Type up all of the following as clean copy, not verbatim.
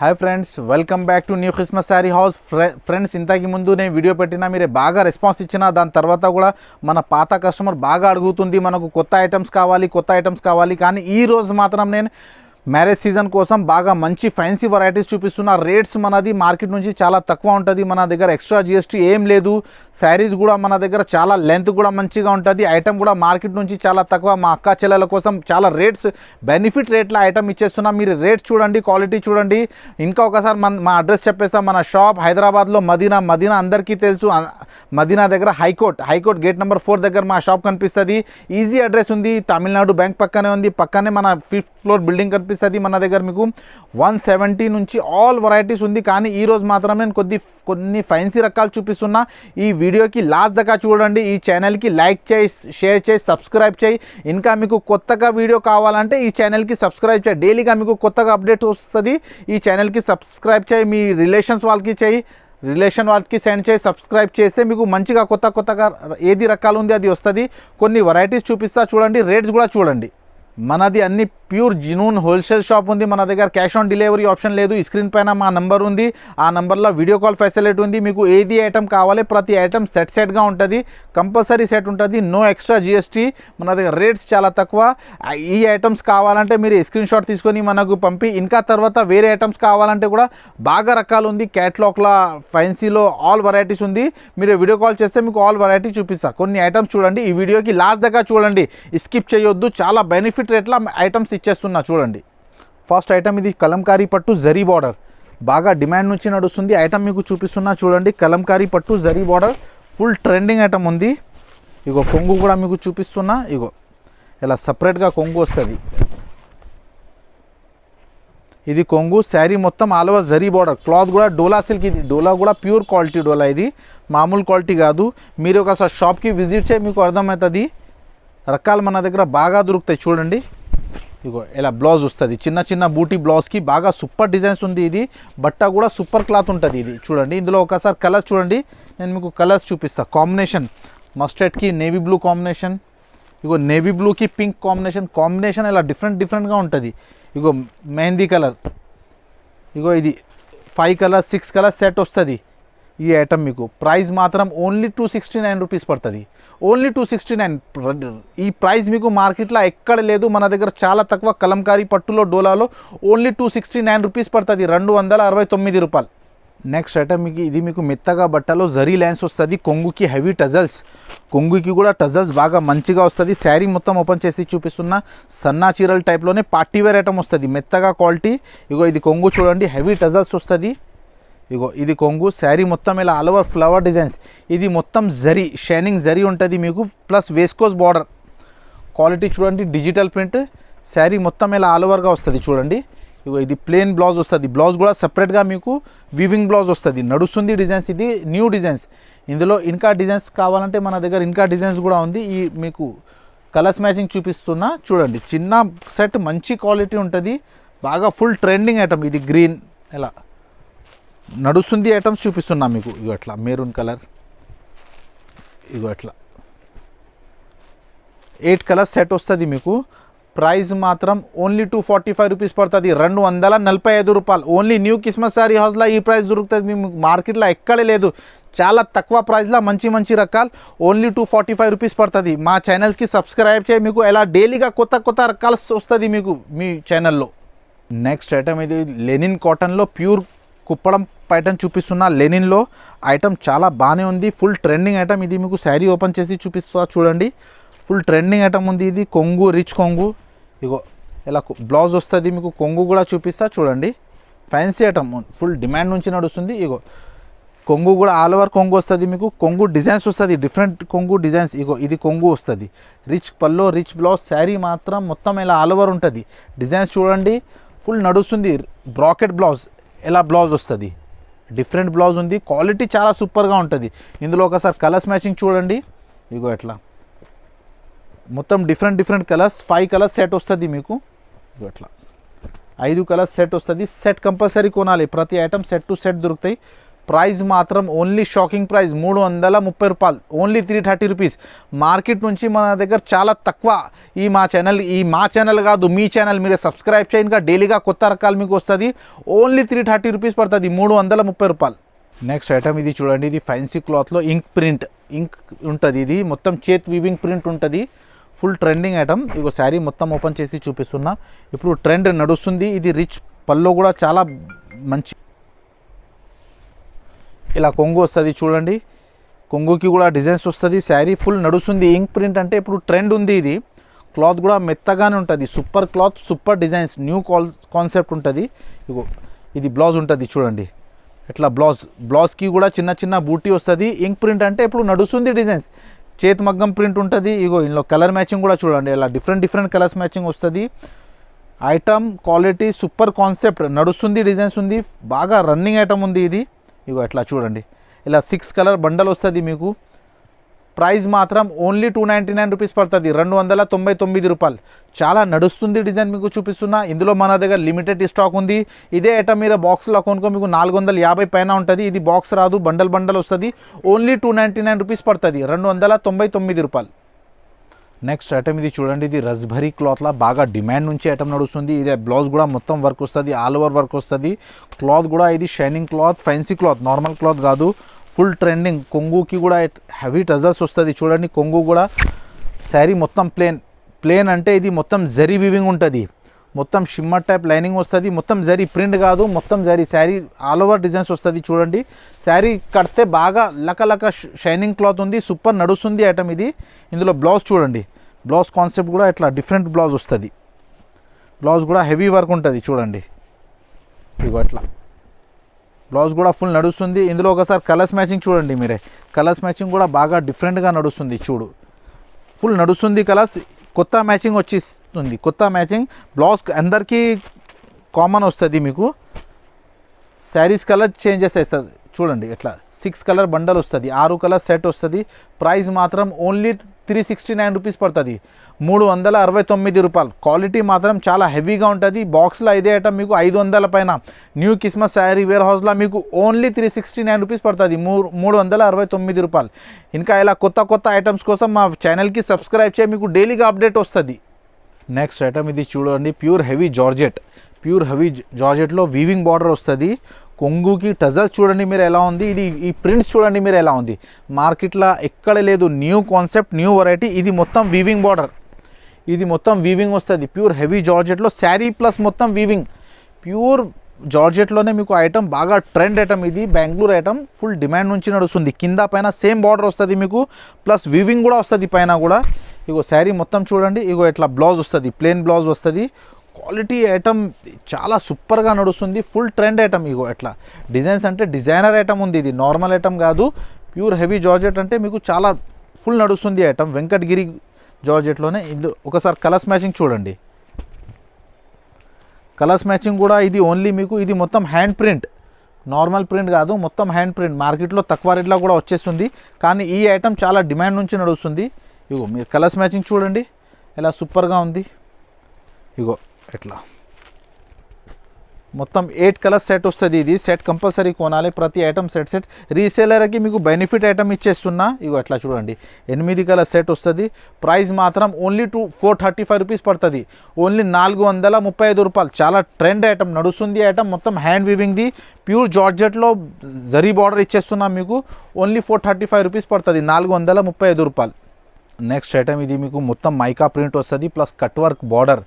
Hi friends, welcome back to new Christmas sari house. Friends, ఇంతకు ముందు నేను వీడియో పెట్టినా మీరే బాగా రెస్పాన్స్ ఇచ్చిన. దాని తర్వాత కూడా మన పాత కస్టమర్ బాగా అడుగుతుంది, మనకు కొత్త ఐటమ్స్ కావాలి. కానీ ఈ రోజు మాత్రం నేను మ్యారేజ్ సీజన్ కోసం బాగా మంచి ఫ్యాన్సీ వెరైటీస్ చూపిస్తున్నా. రేట్స్ మనది మార్కెట్ నుంచి చాలా తక్కువ ఉంటుంది. మన దగ్గర ఎక్స్ట్రా జిఎస్టీ ఏం లేదు. శారీస్ కూడా మన దగ్గర చాలా లెంత్ కూడా మంచిగా ఉంటుంది. ఐటమ్ కూడా మార్కెట్ నుంచి చాలా తక్కువ. మా అక్క చెల్లెల కోసం చాలా రేట్స్ బెనిఫిట్ రేట్ల ఐటమ్ ఇచ్చేస్తున్నా. మీరు రేట్స్ చూడండి, క్వాలిటీ చూడండి. ఇంకా ఒకసారి మా అడ్రస్ చెప్పేస్తాం. మన షాప్ హైదరాబాద్లో మదీనా అందరికీ తెలుసు. మదీనా దగ్గర హైకోర్ట్ గేట్ నెంబర్ 4 దగ్గర మా షాప్ కనిపిస్తుంది. ఈజీ అడ్రస్ ఉంది. తమిళనాడు బ్యాంక్ పక్కనే ఉంది. పక్కనే మన 5th ఫ్లోర్ బిల్డింగ్ కనిపిస్తుంది. మన దగ్గర మీకు 170 నుంచి ఆల్ వెరైటీస్ ఉంది. కానీ ఈరోజు మాత్రం నేను కొన్ని ఫ్యాన్సీ రకాలు చూపిస్తున్నా. ఈ వీడియోకి లాస్ట్ దాకా చూడండి. ఈ ఛానల్కి లైక్ చేయి, షేర్ చేయి, సబ్స్క్రైబ్ చేయి. ఇంకా మీకు కొత్తగా వీడియో కావాలంటే ఈ ఛానల్కి సబ్స్క్రైబ్ చేయి. డైలీగా మీకు కొత్తగా అప్డేట్ వస్తుంది. ఈ ఛానల్కి సబ్స్క్రైబ్ చేయి. మీ రిలేషన్ వాళ్ళకి సెండ్ చేసి సబ్స్క్రైబ్ చేస్తే మీకు మంచిగా కొత్తగా ఏది రకాలు ఉంది అది వస్తుంది. కొన్ని వెరైటీస్ చూపిస్తా చూడండి. రేట్స్ కూడా చూడండి. మనది అన్ని ప్యూర్ జెన్యూన్ హోల్సేల్ షాప్ ఉంది. మన దగ్గర క్యాష్ ఆన్ డెలివరీ ఆప్షన్ లేదు. ఈ స్క్రీన్ పైన మా నంబర్ ఉంది. ఆ నంబర్లో వీడియో కాల్ ఫెసిలిటీ ఉంది. మీకు ఏది ఐటమ్ కావాలి ప్రతి ఐటమ్ సెట్గా ఉంటుంది. కంపల్సరీ సెట్ ఉంటుంది. No extra GST. మన దగ్గర రేట్స్ చాలా తక్కువ. ఈ ఐటమ్స్ కావాలంటే మీరు స్క్రీన్ షాట్ తీసుకొని మనకు పంపి, ఇంకా తర్వాత వేరే ఐటమ్స్ కావాలంటే కూడా బాగా రకాలు ఉంది. క్యాట్లాగ్లో, ఫ్యాన్సీలో ఆల్ వెరైటీస్ ఉంది. మీరు వీడియో కాల్ చేస్తే మీకు ఆల్ వెరైటీ చూపిస్తా. కొన్ని ఐటమ్స్ చూడండి. ఈ వీడియోకి లాస్ట్ దాకా చూడండి, స్కిప్ చేయొద్దు. చాలా బెనిఫిట్ రేట్ల ఐటమ్స్ ఇచ్చేస్తున్నా చూడండి. ఫస్ట్ ఐటమ్ ఇది కలంకారీ పట్టు జరీ బార్డర్. బాగా డిమాండ్ నుంచి నడుస్తుంది. ఐటమ్ మీకు చూపిస్తున్నా చూడండి. కలంకారీ పట్టు zari border full trending item ఉంది. ఇగో కొంగు కూడా మీకు చూపిస్తున్నా. ఇగో ఇలా సపరేట్గా కొంగు వస్తుంది. ఇది కొంగు. శారీ మొత్తం all over zari border. Cloth కూడా డోలా సిల్క్. ఇది డోలా కూడా ప్యూర్ క్వాలిటీ డోలా. ఇది మామూలు క్వాలిటీ కాదు. మీరు ఒకసారి షాప్కి విజిట్ చేయి, మీకు అర్థమవుతుంది. రకాలు మన దగ్గర బాగా దొరుకుతాయి చూడండి. ఇగో ఇలా బ్లౌజ్ వస్తుంది. చిన్న బూటీ బ్లౌజ్కి బాగా సూపర్ డిజైన్స్ ఉంది. ఇది బట్ట కూడా సూపర్ క్లాత్ ఉంటుంది. ఇది చూడండి. ఇందులో ఒకసారి కలర్స్ చూడండి. నేను మీకు కలర్స్ చూపిస్తాను. కాంబినేషన్ మస్టర్డ్కి నేవీ బ్లూ కాంబినేషన్. ఇగో నేవీ బ్లూకి పింక్ కాంబినేషన్ ఇలా డిఫరెంట్గా ఉంటుంది. ఇగో మెహందీ కలర్. ఇగో ఇది 5 కలర్ 6 కలర్ సెట్ వస్తుంది. ఈ ఐటమ్ మీకు ప్రైస్ మాత్రం ఓన్లీ 269 రూపీస్ పడుతుంది. ఓన్లీ 269. ఈ ప్రైస్ మీకు మార్కెట్లో ఎక్కడ లేదు. మన దగ్గర చాలా తక్కువ. కలంకారీ పట్టులో డోలాలో ఓన్లీ 269 రూపీస్ పడుతుంది. 269 రూపాయలు. నెక్స్ట్ ఐటమ్ మీకు మెత్తగా బట్టలో జరీ లైన్స్ వస్తుంది. కొంగుకి హెవీ టజల్స్. కొంగుకి కూడా టజల్స్ బాగా మంచిగా వస్తుంది. శారీ మొత్తం ఓపెన్ చేసి చూపిస్తున్నా. సన్నా చీరల టైప్లోనే పార్టీవేర్ ఐటమ్ వస్తుంది. మెత్తగా క్వాలిటీ. ఇగో ఇది కొంగు చూడండి. హెవీ టజల్స్ వస్తుంది. ఇగో ఇది కొంగు. శారీ మొత్తం ఇలా ఆల్ ఓవర్ ఫ్లవర్ డిజైన్స్. ఇది మొత్తం జరీ, షైనింగ్ జరీ ఉంటుంది మీకు. Plus viscose border. క్వాలిటీ చూడండి. Digital print. శారీ మొత్తం ఇలా ఆల్ ఓవర్గా వస్తుంది చూడండి. ఇగో ఇది ప్లెయిన్ బ్లౌజ్ వస్తుంది. బ్లౌజ్ కూడా సపరేట్గా మీకు వీవింగ్ బ్లౌజ్ వస్తుంది. నడుస్తుంది డిజైన్స్. ఇది న్యూ డిజైన్స్. ఇందులో ఇంకా డిజైన్స్ కావాలంటే మన దగ్గర ఇంకా డిజైన్స్ కూడా ఉంది. ఈ మీకు కలర్స్ మ్యాచింగ్ చూపిస్తున్నా చూడండి. చిన్న సెట్ మంచి క్వాలిటీ ఉంటుంది. బాగా ఫుల్ ట్రెండింగ్ ఐటమ్. ఇది గ్రీన్ ఇలా నడుస్తుంది ఐటమ్స్ చూపిస్తున్నా మీకు. ఇగో అట్లా మెరూన్ కలర్. ఇగో అట్లా 8 కలర్ సెట్ వస్తుంది మీకు. ప్రైస్ మాత్రం ఓన్లీ 245 రూపీస్ పడుతుంది. 245 రూపాయలు. ఓన్లీ న్యూ క్రిస్మస్ శారీ హౌస్లో ఈ ప్రైస్ దొరుకుతుంది. మీకు మార్కెట్లో ఎక్కడ లేదు. చాలా తక్కువ ప్రైస్లో మంచి రకాలు ఓన్లీ 245 రూపీస్ పడుతుంది. మా ఛానల్కి సబ్స్క్రైబ్ చేయి. మీకు ఎలా డైలీగా కొత్త రకాలు వస్తుంది మీకు మీ ఛానల్లో. నెక్స్ట్ ఐటమ్ ఇది లెనిన్ కాటన్లో ప్యూర్ కుప్పడం ప్యాటర్న్ చూపిస్తున్నా. లెనిన్లో ఐటమ్ చాలా బాగానే ఉంది. Full trending item. ఇది మీకు శారీ ఓపెన్ చేసి చూపిస్తా చూడండి. ఫుల్ ట్రెండింగ్ ఐటమ్ ఉంది. ఇది కొంగు, రిచ్ కొంగు. ఇగో ఇలా బ్లౌజ్ వస్తుంది మీకు. కొంగు కూడా చూపిస్తా చూడండి. ఫ్యాన్సీ ఐటమ్ ఫుల్ డిమాండ్ నుంచి నడుస్తుంది. ఇగో కొంగు కూడా ఆల్ ఓవర్ కొంగు వస్తుంది మీకు. కొంగు డిజైన్స్ వస్తుంది. డిఫరెంట్ కొంగు డిజైన్స్. ఇగో ఇది కొంగు వస్తుంది. రిచ్ పల్లో, రిచ్ బ్లౌజ్. శారీ మాత్రం మొత్తం ఇలా ఆల్ ఓవర్ ఉంటుంది. డిజైన్స్ చూడండి. ఫుల్ నడుస్తుంది. Bracket blouse. ఇలా బ్లౌజ్ వస్తుంది. డిఫరెంట్ బ్లౌజ్ ఉంది. క్వాలిటీ చాలా సూపర్గా ఉంటుంది. ఇందులో ఒకసారి కలర్స్ మ్యాచింగ్ చూడండి. ఇగో ఎట్లా మొత్తం డిఫరెంట్ కలర్స్. 5 కలర్స్ సెట్ వస్తుంది మీకు. ఇగో ఎట్లా 5 కలర్స్ సెట్ వస్తుంది. సెట్ కంపల్సరీ కొనాలి. ప్రతి ఐటమ్ సెట్ టు సెట్ దొరుకుతాయి. ప్రైస్ మాత్రం ఓన్లీ షాకింగ్ ప్రైస్ 330 రూపాయలు, ఓన్లీ 330 రూపీస్. మార్కెట్ నుంచి మన దగ్గర చాలా తక్కువ. మా ఛానల్ కాదు, మీ ఛానల్ మీరే సబ్స్క్రైబ్ చేయండి, డైలీగా కొత్త రకాలు మీకు వస్తుంది. ఓన్లీ 330 రూపీస్ పడుతుంది, 330 రూపాయలు. నెక్స్ట్ ఐటమ్ ఇది చూడండి, ఇది ఫ్యాన్సీ క్లాత్లో ఇంక్ ప్రింట్ ఉంటుంది. ఇది మొత్తం చేత్ వీవింగ్ ప్రింట్ ఉంటుంది, ఫుల్ ట్రెండింగ్ ఐటమ్. ఇగో శారీ మొత్తం ఓపెన్ చేసి చూపిస్తున్నా. ఇప్పుడు ట్రెండ్ నడుస్తుంది. ఇది రిచ్ పల్లో కూడా చాలా మంచి, ఇలా కొంగు వస్తుంది చూడండి, కొంగుకి కూడా డిజైన్స్ వస్తుంది. శారీ ఫుల్ నడుస్తుంది. ఇంక్ ప్రింట్ అంటే ఇప్పుడు ట్రెండ్ ఉంది. ఇది క్లాత్ కూడా మెత్తగానే ఉంటుంది, super cloth, super designs, new concept ఉంటుంది. ఇగో ఇది బ్లౌజ్ ఉంటుంది చూడండి, ఇట్లా బ్లౌజ్కి కూడా చిన్న చిన్న బూటీ వస్తుంది. ఇంక్ ప్రింట్ అంటే ఇప్పుడు నడుస్తుంది డిజైన్స్, చేతి మగ్గం ప్రింట్ ఉంటుంది. ఇగో ఇందులో కలర్ మ్యాచింగ్ కూడా చూడండి, ఇలా డిఫరెంట్ కలర్స్ మ్యాచింగ్ వస్తుంది. ఐటమ్ క్వాలిటీ సూపర్ కాన్సెప్ట్ నడుస్తుంది, డిజైన్స్ ఉంది, బాగా రన్నింగ్ ఐటమ్ ఉంది ఇది. ఇగో ఎట్లా చూడండి, ఇలా 6 కలర్ బండల్ వస్తుంది మీకు. ప్రైస్ మాత్రం ఓన్లీ 299 రూపీస్ పడుతుంది, 299 రూపాయలు. చాలా నడుస్తుంది డిజైన్ మీకు చూపిస్తున్నా. ఇందులో మన దగ్గర లిమిటెడ్ స్టాక్ ఉంది. ఇదే ఐటమ్ మీరు బాక్స్లో కొనుక్కో మీకు 450 పైన ఉంటుంది. ఇది బాక్స్ రాదు, బండల్ వస్తుంది. ఓన్లీ 299 రూపీస్ పడుతుంది, 299 రూపాయలు. నెక్స్ట్ ఐటమ్ ఇది చూడండి, ఇది రస్బరీ క్లాత్లా బాగా డిమాండ్ నుంచి ఐటమ్ నడుస్తుంది. ఇదే బ్లౌజ్ కూడా మొత్తం వర్క్ వస్తుంది, ఆల్ ఓవర్ వర్క్ వస్తుంది. క్లాత్ కూడా ఇది shining cloth, fancy cloth, normal cloth కాదు, ఫుల్ ట్రెండింగ్. కొంగుకి కూడా హెవీ టజల్స్ వస్తుంది చూడండి. కొంగు కూడా శారీ మొత్తం ప్లేన్ అంటే ఇది మొత్తం జరీ వీవింగ్ ఉంటుంది, మొత్తం షిమ్మర్ టైప్ లైనింగ్ వస్తుంది, మొత్తం జరీ ప్రింట్ కాదు, మొత్తం zari. Sari all over designs వస్తుంది చూడండి. శారీ కడితే బాగా లక షైనింగ్ క్లాత్ ఉంది, సూపర్ నడుస్తుంది ఐటమ్ ఇది. ఇందులో బ్లౌజ్ చూడండి, బ్లౌజ్ కాన్సెప్ట్ కూడా ఇట్లా డిఫరెంట్ బ్లౌజ్ వస్తుంది. బ్లౌజ్ కూడా హెవీ వర్క్ ఉంటుంది చూడండి. ఇగో అట్లా బ్లౌజ్ కూడా ఫుల్ నడుస్తుంది. ఇందులో ఒకసారి కలర్స్ మ్యాచింగ్ చూడండి మీరే, కలర్స్ మ్యాచింగ్ కూడా బాగా డిఫరెంట్గా నడుస్తుంది చూడు, ఫుల్ నడుస్తుంది. కలర్స్ కొత్త మ్యాచింగ్ వచ్చేస్తుంది, కొత్త మ్యాచింగ్. బ్లౌజ్ అందరికీ కామన్ వస్తుంది మీకు. శారీస్ కలర్ చేంజెస్ అవుతుంది చూడండి, ఇట్లా 6 కలర్ బండల్ వస్తుంది, 6 కలర్ సెట్ వస్తుంది. ప్రైస్ మాత్రం ఓన్లీ 369 రూపీస్ పడుతుంది, 369 రూపాయలు. క్వాలిటీ మాత్రం చాలా హెవీగా ఉంటుంది. బాక్స్లో ఇదే ఐటమ్ మీకు 500 పైన. న్యూ క్రిస్మస్ శారీ వేర్ హౌస్లో మీకు ఓన్లీ 369 రూపీస్ పడుతుంది, 369 రూపాయలు. ఇంకా ఇలా కొత్త ఐటమ్స్ కోసం మా ఛానల్కి సబ్స్క్రైబ్ చేయి, మీకు డైలీగా అప్డేట్ వస్తుంది. నెక్స్ట్ ఐటమ్ ఇది చూడండి, ప్యూర్ హెవీ జార్జెట్లో వీవింగ్ బార్డర్ వస్తుంది. కొంగుకి టజల్స్ చూడండి మీరు ఎలా ఉంది. ఈ ప్రింట్స్ చూడండి మీరు ఎలా ఉంది, మార్కెట్లో ఎక్కడ లేదు. New concept, new variety. ఇది మొత్తం వీవింగ్ బార్డర్, ఇది మొత్తం వీవింగ్ వస్తుంది. ప్యూర్ హెవీ జార్జెట్లో శారీ ప్లస్ మొత్తం వీవింగ్. ప్యూర్ జార్జెట్లోనే మీకు ఐటమ్ బాగా ట్రెండ్ ఐటమ్. ఇది బెంగళూరు ఐటమ్, ఫుల్ డిమాండ్ నుంచి నడుస్తుంది. కింద పైన సేమ్ బార్డర్ వస్తుంది మీకు, ప్లస్ వీవింగ్ కూడా వస్తుంది పైన కూడా. ఇగో శారీ మొత్తం చూడండి, ఇగో ఇట్లా బ్లౌజ్ వస్తుంది, ప్లెయిన్ బ్లౌజ్ వస్తుంది. క్వాలిటీ ఐటమ్ చాలా సూపర్గా నడుస్తుంది, ఫుల్ ట్రెండ్ ఐటమ్. ఇగో ఎట్లా డిజైన్స్ అంటే డిజైనర్ ఐటమ్ ఉంది, ఇది నార్మల్ ఐటమ్ కాదు. ప్యూర్ హెవీ జార్జెట్ అంటే మీకు చాలా ఫుల్ నడుస్తుంది ఐటమ్, వెంకటగిరి జార్జెట్లోనే. ఇది ఒకసారి కలర్స్ మ్యాచింగ్ చూడండి, కలర్స్ మ్యాచింగ్ కూడా ఇది ఓన్లీ మీకు. ఇది మొత్తం హ్యాండ్ ప్రింట్, నార్మల్ ప్రింట్ కాదు, మొత్తం హ్యాండ్ ప్రింట్. మార్కెట్లో తక్కువ రేట్లో కూడా వచ్చేస్తుంది, కానీ ఈ ఐటమ్ చాలా డిమాండ్ నుంచి నడుస్తుంది. ఇగో మీరు కలర్స్ మ్యాచింగ్ చూడండి ఎలా సూపర్గా ఉంది. ఇగో ఎట్లా మొత్తం 8 కలర్స్ సెట్ వస్తుంది. ఇది సెట్ కంపల్సరీ కొనాలి, ప్రతి ఐటమ్ సెట్. రీసేలర్కి మీకు బెనిఫిట్ ఐటమ్ ఇచ్చేస్తున్నా. ఇగో ఎట్లా చూడండి, 8 కలర్ సెట్ వస్తుంది. ప్రైస్ మాత్రం ఓన్లీ 435 రూపీస్ పడుతుంది, ఓన్లీ 435 రూపాయలు. చాలా ట్రెండ్ ఐటమ్ నడుస్తుంది ఐటమ్, మొత్తం హ్యాండ్ వీవింగ్ది. ప్యూర్ జార్జెట్లో జరీ బార్డర్ ఇచ్చేస్తున్నా మీకు, ఓన్లీ 435 రూపీస్ పడుతుంది, 435 రూపాయలు. నెక్స్ట్ ఐటమ్ ఇది మీకు మొత్తం మైకా ప్రింట్ వస్తుంది, ప్లస్ కట్ వర్క్ బార్డర్.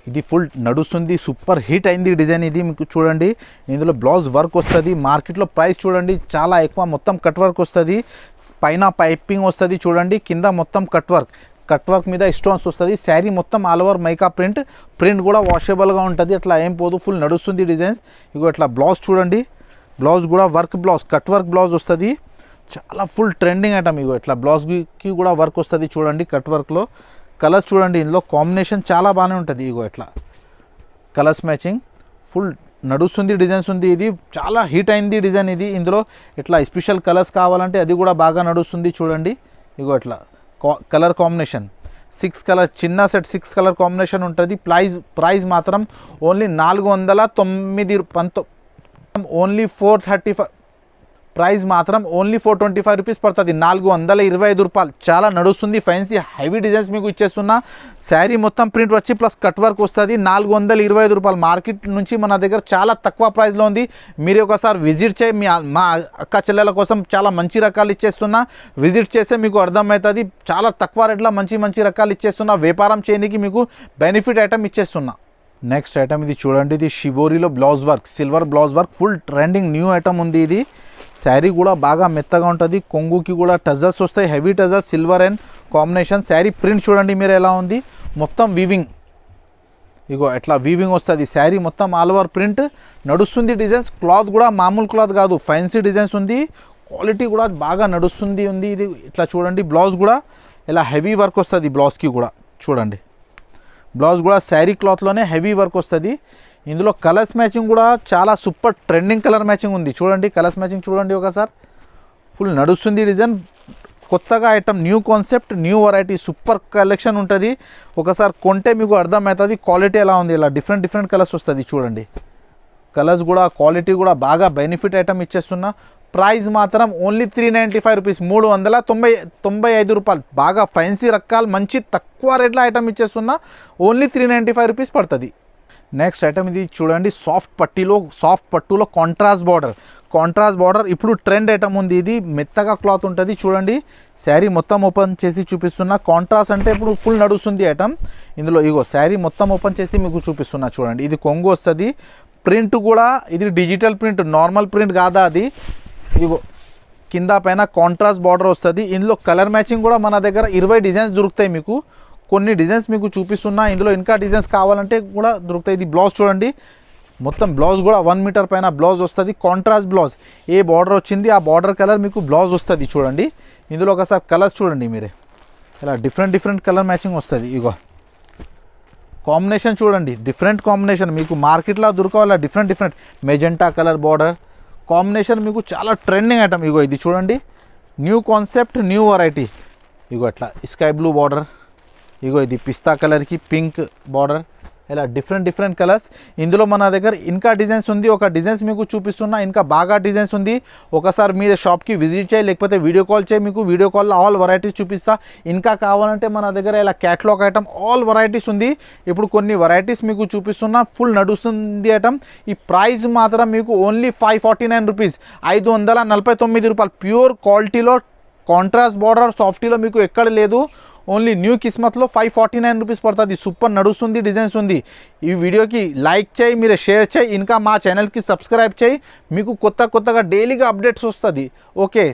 ఇది ఫుల్ నడుస్తుంది, సూపర్ హిట్ అయింది డిజైన్ ఇది మీకు చూడండి. ఇందులో బ్లౌజ్ వర్క్ వస్తుంది. మార్కెట్లో ప్రైస్ చూడండి చాలా ఎక్కువ, మొత్తం కట్ వర్క్ వస్తుంది. పైన పైపింగ్ వస్తుంది చూడండి, కింద మొత్తం కట్ వర్క్ మీద స్టోన్స్ వస్తుంది. శారీ మొత్తం ఆల్ ఓవర్ మైకా ప్రింట్ కూడా వాషబుల్గా ఉంటుంది, అట్లా ఏం పోదు, ఫుల్ నడుస్తుంది డిజైన్స్. ఇగో ఇట్లా బ్లౌజ్ చూడండి, బ్లౌజ్ కూడా work blouse, cut work blouse వస్తుంది, చాలా ఫుల్ ట్రెండింగ్ ఐటమ్. ఇగో ఇట్లా బ్లౌజ్కి కూడా వర్క్ వస్తుంది చూడండి, కట్ వర్క్లో. కలర్స్ చూడండి, ఇందులో కాంబినేషన్ చాలా బాగానే ఉంటుంది. ఇగో ఇట్లా కలర్స్ మ్యాచింగ్, ఫుల్ నడుస్తుంది డిజైన్స్ ఉంది. ఇది చాలా హిట్ అయింది డిజైన్ ఇది. ఇందులో ఇట్లా స్పెషల్ కలర్స్ కావాలంటే అది కూడా బాగా నడుస్తుంది చూడండి. ఇగో ఇట్లా కలర్ కాంబినేషన్ 6 కలర్, చిన్న సెట్ 6 కలర్ కాంబినేషన్ ఉంటుంది. ప్రైస్ మాత్రం ఓన్లీ 409, ఓన్లీ 435, ప్రైస్ మాత్రం ఓన్లీ 425 రూపీస్ పడుతుంది, 425 రూపాయలు. చాలా నడుస్తుంది, ఫ్యాన్సీ హెవీ డిజైన్స్ మీకు ఇచ్చేస్తున్నా. శారీ మొత్తం ప్రింట్ వచ్చి ప్లస్ కట్ వర్క్ వస్తుంది, 425 రూపాయలు. మార్కెట్ నుంచి మన దగ్గర చాలా తక్కువ ప్రైస్లో ఉంది. మీరు ఒకసారి విజిట్ చేయి, మా అక్క చెల్లెల కోసం చాలా మంచి రకాలు ఇచ్చేస్తున్నా. విజిట్ చేస్తే మీకు అర్థమవుతుంది, చాలా తక్కువ రేట్లో మంచి రకాలు ఇచ్చేస్తున్నా. వ్యాపారం చేయడానికి మీకు బెనిఫిట్ ఐటమ్ ఇచ్చేస్తున్నా. నెక్స్ట్ ఐటమ్ ఇది చూడండి, ఇది షిబోరిలో blouse work, silver blouse work, full trending new item ఉంది. ఇది శారీ కూడా బాగా మెత్తగా ఉంటుంది, కొంగుకి కూడా టజల్స్ వస్తాయి, heavy tassels, silver and combination. Sari print చూడండి మీరు ఎలా ఉంది, మొత్తం వీవింగ్, ఇగో ఎట్లా వీవింగ్ వస్తుంది. శారీ మొత్తం ఆల్ ఓవర్ ప్రింట్ నడుస్తుంది. డిజైన్స్ క్లాత్ కూడా మామూలు క్లాత్ కాదు, ఫ్యాన్సీ డిజైన్స్ ఉంది, క్వాలిటీ కూడా బాగా నడుస్తుంది ఉంది. ఇది ఇట్లా చూడండి, బ్లౌజ్ కూడా ఇలా హెవీ వర్క్ వస్తుంది. బ్లౌజ్కి కూడా చూడండి, బ్లౌజ్ కూడా శారీ క్లాత్లోనే హెవీ వర్క్ వస్తుంది. ఇందులో కలర్స్ మ్యాచింగ్ కూడా చాలా సూపర్ ట్రెండింగ్ కలర్ మ్యాచింగ్ ఉంది. చూడండి కలర్స్ మ్యాచింగ్ చూడండి ఒకసారి, ఫుల్ నడుస్తుంది డిజైన్. కొత్తగా item, new concept, new variety, super collection ఉంటుంది. ఒకసారి కొంటే మీకు అర్థమవుతుంది క్వాలిటీ ఎలా ఉంది. ఇలా డిఫరెంట్ కలర్స్ వస్తుంది చూడండి. కలర్స్ కూడా క్వాలిటీ కూడా బాగా బెనిఫిట్ ఐటమ్ ఇచ్చేస్తున్నా. ప్రైస్ మాత్రం ఓన్లీ 395 రూపీస్, 395 రూపాయలు. బాగా ఫ్యాన్సీ రకాలు మంచి తక్కువ రేట్లో ఐటమ్ ఇచ్చేస్తున్నా. ఓన్లీ 395 రూపీస్ పడుతుంది. నెక్స్ట్ ఐటమ్ ఇది చూడండి, సాఫ్ట్ పట్టులో కాంట్రాస్ట్ బార్డర్ ఇప్పుడు ట్రెండ్ ఐటమ్ ఉంది. ఇది మెత్తగా క్లాత్ ఉంటుంది చూడండి. శారీ మొత్తం ఓపెన్ చేసి చూపిస్తున్నా. కాంట్రాస్ట్ అంటే ఇప్పుడు ఫుల్ నడుస్తుంది ఐటమ్. ఇందులో ఇగో శారీ మొత్తం ఓపెన్ చేసి మీకు చూపిస్తున్నా చూడండి. ఇది కొంగు వస్తుంది, ప్రింట్ కూడా ఇది డిజిటల్ ప్రింట్, నార్మల్ ప్రింట్ కాదా అది. ఇగో కింద పైన కాంట్రాస్ట్ బార్డర్ వస్తుంది. ఇందులో కలర్ మ్యాచింగ్ కూడా మన దగ్గర 20 డిజైన్స్ దొరుకుతాయి మీకు. కొన్ని డిజైన్స్ మీకు చూపిస్తున్నా, ఇందులో ఇంకా డిజైన్స్ కావాలంటే కూడా దొరుకుతాయి. ఇది బ్లౌజ్ చూడండి, మొత్తం బ్లౌజ్ కూడా 1 మీటర్ పైన బ్లౌజ్ వస్తుంది. కాంట్రాస్ట్ బ్లౌజ్, ఏ బార్డర్ వచ్చింది ఆ బార్డర్ కలర్ మీకు బ్లౌజ్ వస్తుంది చూడండి. ఇందులో ఒకసారి కలర్స్ చూడండి మీరే, ఇలా డిఫరెంట్ కలర్ మ్యాచింగ్ వస్తుంది. ఇగో కాంబినేషన్ చూడండి, డిఫరెంట్ కాంబినేషన్ మీకు మార్కెట్లో దొరకాల. Different magenta colour border combination మీకు చాలా ట్రెండింగ్ ఐటమ్. ఇగో ఇది చూడండి, న్యూ కాన్సెప్ట్, న్యూ వెరైటీ. ఇగో అట్లా స్కై బ్లూ బార్డర్, ఇగో ఇది పిస్తా కలర్కి పింక్ బార్డర్, ఇలా డిఫరెంట్ కలర్స్. ఇందులో మన దగ్గర ఇంకా డిజైన్స్ ఉంది. ఒక డిజైన్స్ మీకు చూపిస్తున్నా, ఇంకా బాగా డిజైన్స్ ఉంది. ఒకసారి మీరు షాప్కి విజిట్ చేయి, లేకపోతే వీడియో కాల్ చేయి, మీకు వీడియో కాల్లో ఆల్ వెరైటీస్ చూపిస్తా. ఇంకా కావాలంటే మన దగ్గర ఇలా క్యాటలాగ్ ఐటమ్ ఆల్ వెరైటీస్ ఉంది. ఇప్పుడు కొన్ని వెరైటీస్ మీకు చూపిస్తున్నా, ఫుల్ నడుస్తుంది ఐటమ్. ఈ ప్రైస్ మాత్రం మీకు ఓన్లీ 549 రూపీస్, 549 రూపాయలు. ప్యూర్ క్వాలిటీలో కాంట్రాస్ట్ బార్డర్ సాఫ్టీలో మీకు ఎక్కడ లేదు. ఓన్లీ న్యూ కిస్మత్లో 549 రూపీస్ పడుతుంది. సూపర్ నడుస్తుంది, డిజైన్స్ ఉంది. ఈ వీడియోకి లైక్ చేయి, మీరు షేర్ చేయి, ఇంకా మా ఛానల్కి సబ్స్క్రైబ్ చేయి. మీకు కొత్తగా డైలీగా అప్డేట్స్ వస్తుంది. ఓకే.